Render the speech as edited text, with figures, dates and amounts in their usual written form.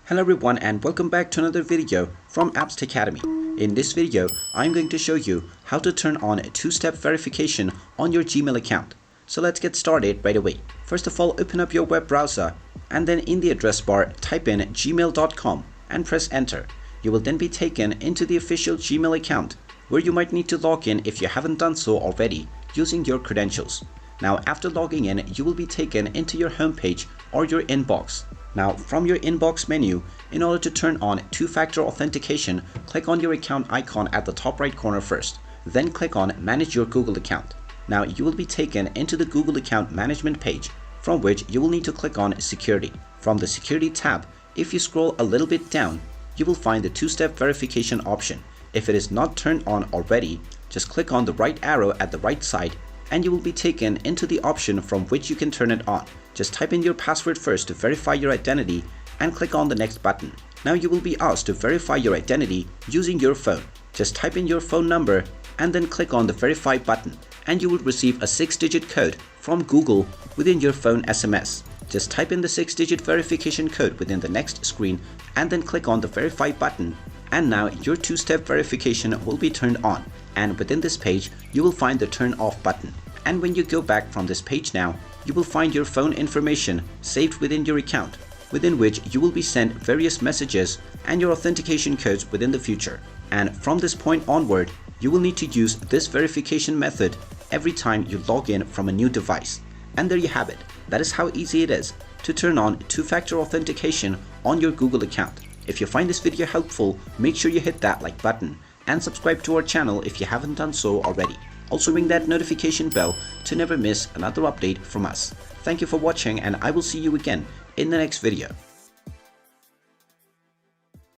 Hello everyone and welcome back to another video from Apps Academy. In this video, I'm going to show you how to turn on a two-step verification on your Gmail account. So let's get started right away. First of all, open up your web browser and then in the address bar type in gmail.com and press enter. You will then be taken into the official Gmail account where you might need to log in if you haven't done so already using your credentials. Now after logging in, you will be taken into your homepage or your inbox. Now from your inbox menu, in order to turn on two-factor authentication, click on your account icon at the top right corner first. Then click on manage your Google account. Now you will be taken into the Google account management page, from which you will need to click on security. From the security tab, if you scroll a little bit down, you will find the two-step verification option. If it is not turned on already, just click on the right arrow at the right side and you will be taken into the option from which you can turn it on. Just type in your password first to verify your identity and click on the next button. Now you will be asked to verify your identity using your phone. Just type in your phone number and then click on the verify button and you will receive a 6-digit code from Google within your phone SMS. Just type in the 6-digit verification code within the next screen and then click on the verify button, and now your two-step verification will be turned on. And within this page, you will find the turn off button. And when you go back from this page now, you will find your phone information saved within your account, within which you will be sent various messages and your authentication codes within the future. And from this point onward, you will need to use this verification method every time you log in from a new device. And there you have it. That is how easy it is to turn on two-factor authentication on your Google account. If you find this video helpful, make sure you hit that like button and subscribe to our channel if you haven't done so already. Also ring that notification bell to never miss another update from us. Thank you for watching and I will see you again in the next video.